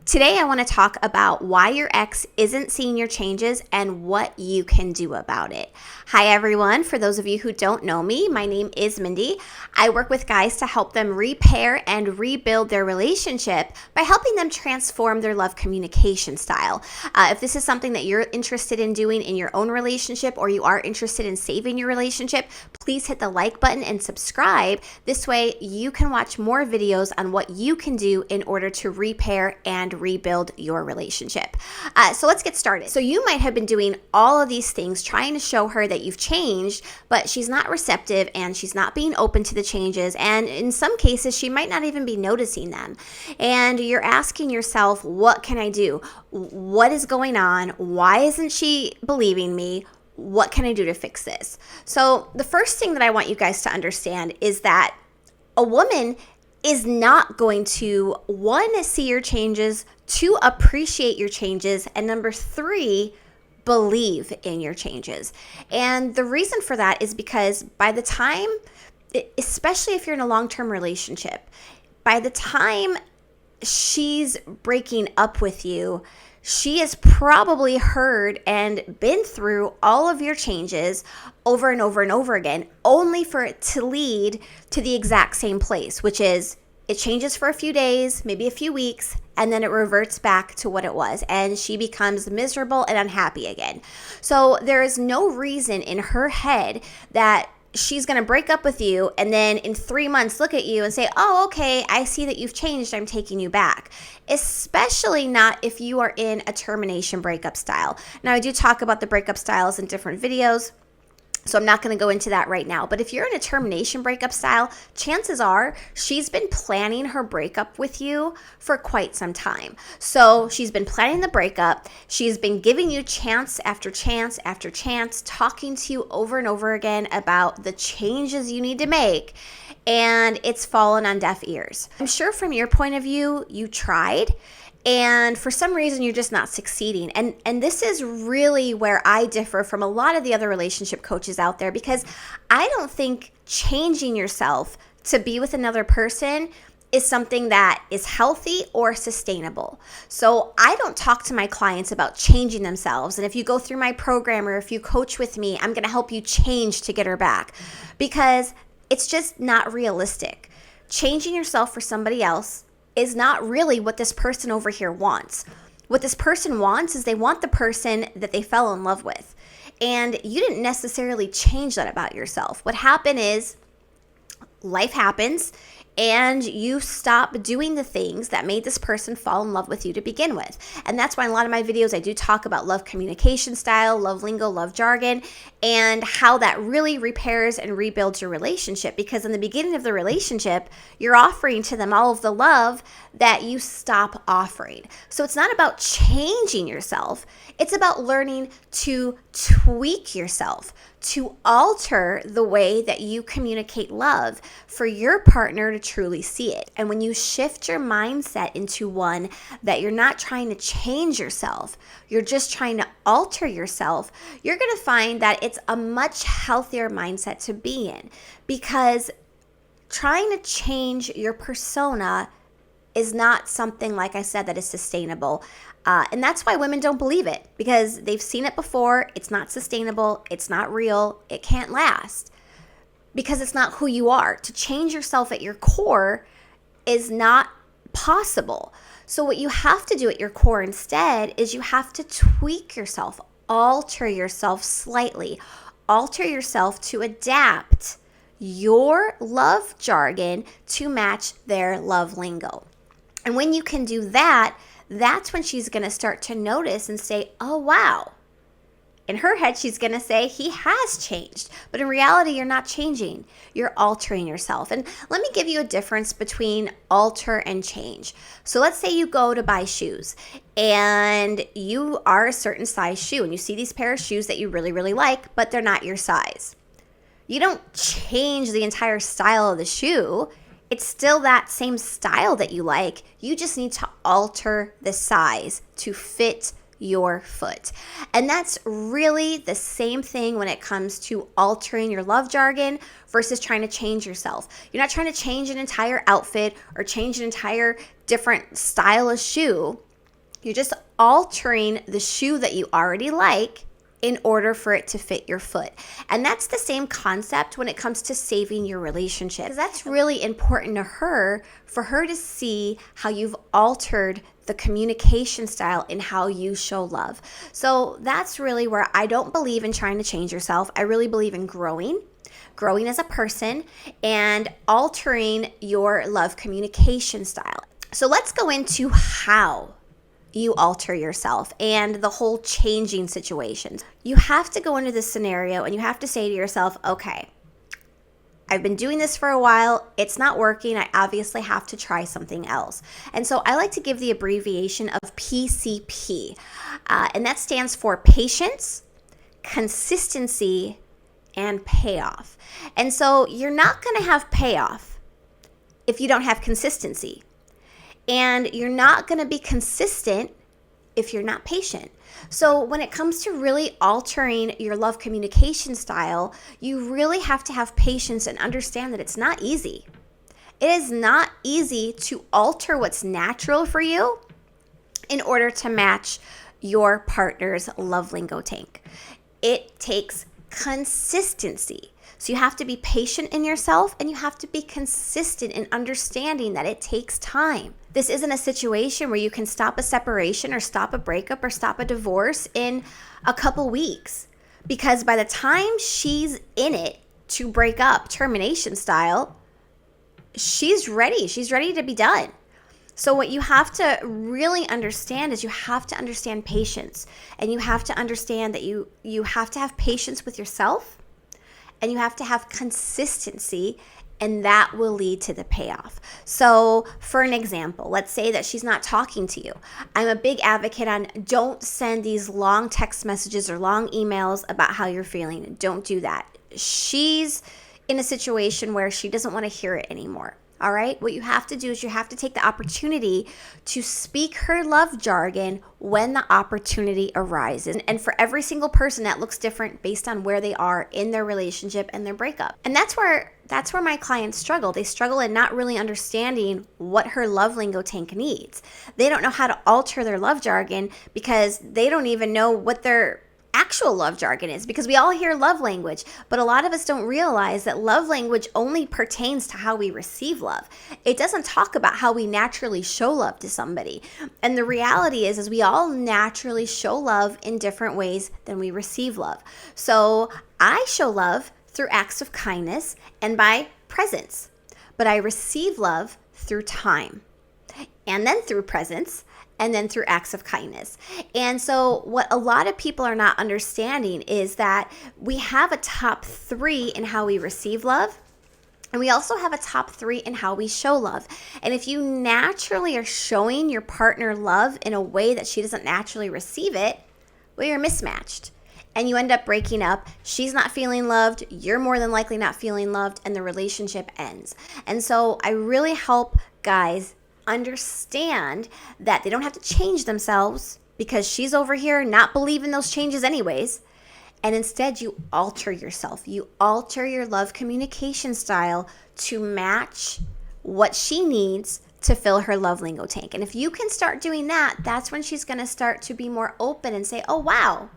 Today, I want to talk about why your ex isn't seeing your changes and what you can do about it. Hi, everyone. For those of you who don't know me, my name is Mindy. I work with guys to help them repair and rebuild their relationship by helping them transform their love communication style. If this is something that you're interested in doing in your own relationship or you are interested in saving your relationship, please hit the like button and subscribe. This way, you can watch more videos on what you can do in order to repair and rebuild your relationship. So let's get started. So you might have been doing all of these things, trying to show her that you've changed, but she's not receptive and she's not being open to the changes. And in some cases, she might not even be noticing them. And you're asking yourself, what can I do? What is going on? Why isn't she believing me? What can I do to fix this? So the first thing that I want you guys to understand is that a woman is not going to, one, see your changes, two, appreciate your changes, and number three, believe in your changes. And the reason for that is because by the time, especially if you're in a long-term relationship, by the time she's breaking up with you, she has probably heard and been through all of your changes over and over and over again, only for it to lead to the exact same place, which is it changes for a few days, maybe a few weeks, and then it reverts back to what it was, and she becomes miserable and unhappy again. So there is no reason in her head that she's going to break up with you and then in 3 months look at you and say, oh, okay, I see that you've changed. I'm taking you back. Especially not if you are in a termination breakup style. Now, I do talk about the breakup styles in different videos, so I'm not going to go into that right now. But if you're in a termination breakup style, chances are she's been planning her breakup with you for quite some time. So she's been planning the breakup. She's been giving you chance after chance after chance, talking to you over and over again about the changes you need to make. And it's fallen on deaf ears. I'm sure from your point of view, you tried. And for some reason, you're just not succeeding. And this is really where I differ from a lot of the other relationship coaches out there, because I don't think changing yourself to be with another person is something that is healthy or sustainable. So I don't talk to my clients about changing themselves. And if you go through my program or if you coach with me, I'm going to help you change to get her back, because it's just not realistic. Changing yourself for somebody else is not really what this person over here wants. What this person wants is they want the person that they fell in love with. And you didn't necessarily change that about yourself. What happened is life happens and you stop doing the things that made this person fall in love with you to begin with. And that's why in a lot of my videos, I do talk about love communication style, love lingo, love jargon, and how that really repairs and rebuilds your relationship. Because in the beginning of the relationship, you're offering to them all of the love that you stop offering. So it's not about changing yourself. It's about learning to tweak yourself, to alter the way that you communicate love for your partner to truly see it. And when you shift your mindset into one that you're not trying to change yourself, you're just trying to alter yourself, you're going to find that it's a much healthier mindset to be in, because trying to change your persona is not something, like I said, that is sustainable. And that's why women don't believe it, because they've seen it before. It's not sustainable. It's not real. It can't last because it's not who you are. To change yourself at your core is not possible. So what you have to do at your core instead is you have to tweak yourself, alter yourself slightly, alter yourself to adapt your love jargon to match their love lingo. And when you can do that, that's when she's going to start to notice and say, oh, wow. In her head, she's going to say, he has changed. But in reality, you're not changing. You're altering yourself. And let me give you a difference between alter and change. So let's say you go to buy shoes and you are a certain size shoe and you see these pair of shoes that you really, really like, but they're not your size. You don't change the entire style of the shoe. It's still that same style that you like. You just need to alter the size to fit your foot. And that's really the same thing when it comes to altering your love jargon versus trying to change yourself. You're not trying to change an entire outfit or change an entire different style of shoe. You're just altering the shoe that you already like in order for it to fit your foot. And that's the same concept when it comes to saving your relationship. That's really important to her, for her to see how you've altered the communication style and how you show love. So that's really where I don't believe in trying to change yourself. I really believe in growing as a person and altering your love communication style. So let's go into how you alter yourself and the whole changing situation. You have to go into this scenario and you have to say to yourself, okay, I've been doing this for a while. It's not working. I obviously have to try something else. And so I like to give the abbreviation of PCP, and that stands for patience, consistency, and payoff. And so you're not going to have payoff if you don't have consistency. And you're not going to be consistent if you're not patient. So when it comes to really altering your love communication style, you really have to have patience and understand that it's not easy. It is not easy to alter what's natural for you in order to match your partner's love lingo tank. It takes consistency. So you have to be patient in yourself and you have to be consistent in understanding that it takes time. This isn't a situation where you can stop a separation or stop a breakup or stop a divorce in a couple weeks, because by the time she's in it to break up termination style, she's ready. She's ready to be done. So what you have to really understand is you have to understand patience, and you have to understand that you have to have patience with yourself, and you have to have consistency, and that will lead to the payoff. So for an example, let's say that she's not talking to you. I'm a big advocate on don't send these long text messages or long emails about how you're feeling. Don't do that. She's in a situation where she doesn't want to hear it anymore. All right? What you have to do is you have to take the opportunity to speak her love jargon when the opportunity arises. And for every single person, that looks different based on where they are in their relationship and their breakup. And that's where my clients struggle. They struggle in not really understanding what her love lingo tank needs. They don't know how to alter their love jargon because they don't even know what their actual love jargon is, because we all hear love language, but a lot of us don't realize that love language only pertains to how we receive love. It doesn't talk about how we naturally show love to somebody. And the reality is we all naturally show love in different ways than we receive love. So I show love through acts of kindness and by presence, but I receive love through time, and then through presence, and then through acts of kindness. And so what a lot of people are not understanding is that we have a top 3 in how we receive love, and we also have a top 3 in how we show love. And if you naturally are showing your partner love in a way that she doesn't naturally receive it, well, you're mismatched. And you end up breaking up. She's not feeling loved. You're more than likely not feeling loved, and the relationship ends. And so I really help guys understand that they don't have to change themselves because she's over here not believing those changes anyways. And instead, you alter yourself. You alter your love communication style to match what she needs to fill her love lingo tank. And if you can start doing that, that's when she's going to start to be more open and say, oh, wow,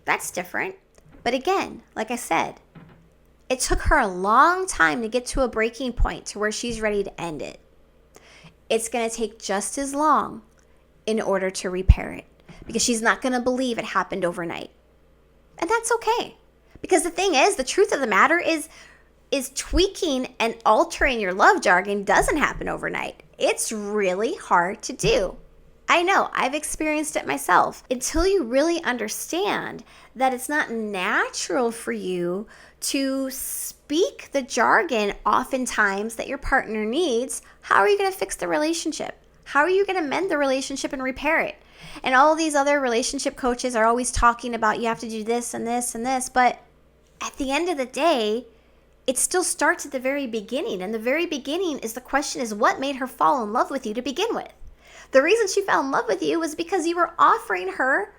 that's different. But again, like I said, it took her a long time to get to a breaking point to where she's ready to end it. It's going to take just as long in order to repair it, because she's not going to believe it happened overnight. And that's okay. Because the thing is, the truth of the matter is tweaking and altering your love jargon doesn't happen overnight. It's really hard to do. I know, I've experienced it myself. Until you really understand that it's not natural for you to speak the jargon oftentimes that your partner needs, how are you going to fix the relationship? How are you going to mend the relationship and repair it? And all these other relationship coaches are always talking about you have to do this and this and this, but at the end of the day, it still starts at the very beginning. And the very beginning is the question is, what made her fall in love with you to begin with? The reason she fell in love with you was because you were offering her,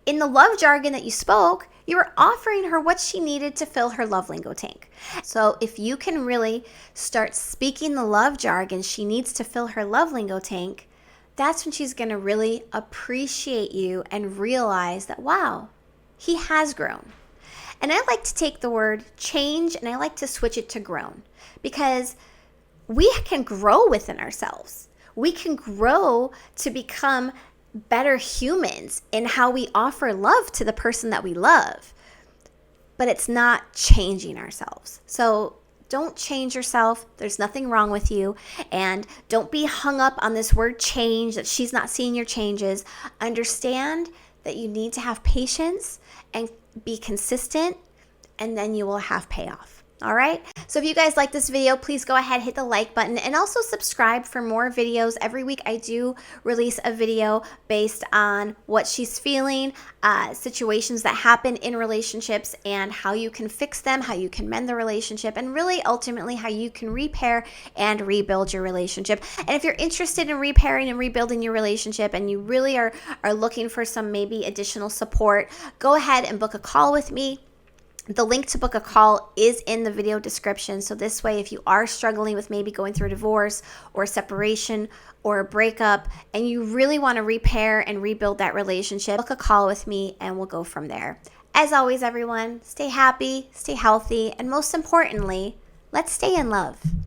in the love jargon that you spoke, you were offering her what she needed to fill her love lingo tank. So if you can really start speaking the love jargon she needs to fill her love lingo tank, that's when she's going to really appreciate you and realize that, wow, he has grown. And I like to take the word change and I like to switch it to grown, because we can grow within ourselves. We can grow to become better humans in how we offer love to the person that we love. But it's not changing ourselves. So don't change yourself. There's nothing wrong with you. And don't be hung up on this word change, that she's not seeing your changes. Understand that you need to have patience and be consistent, and then you will have payoff. All right. So if you guys like this video, please go ahead, hit the like button, and also subscribe for more videos. Every week I do release a video based on what she's feeling, situations that happen in relationships, and how you can fix them, how you can mend the relationship, and really ultimately how you can repair and rebuild your relationship. And if you're interested in repairing and rebuilding your relationship and you really are looking for some maybe additional support, go ahead and book a call with me. The link to book a call is in the video description. So this way, if you are struggling with maybe going through a divorce or a separation or a breakup and you really want to repair and rebuild that relationship, book a call with me and we'll go from there. As always, everyone, stay happy, stay healthy, and most importantly, let's stay in love.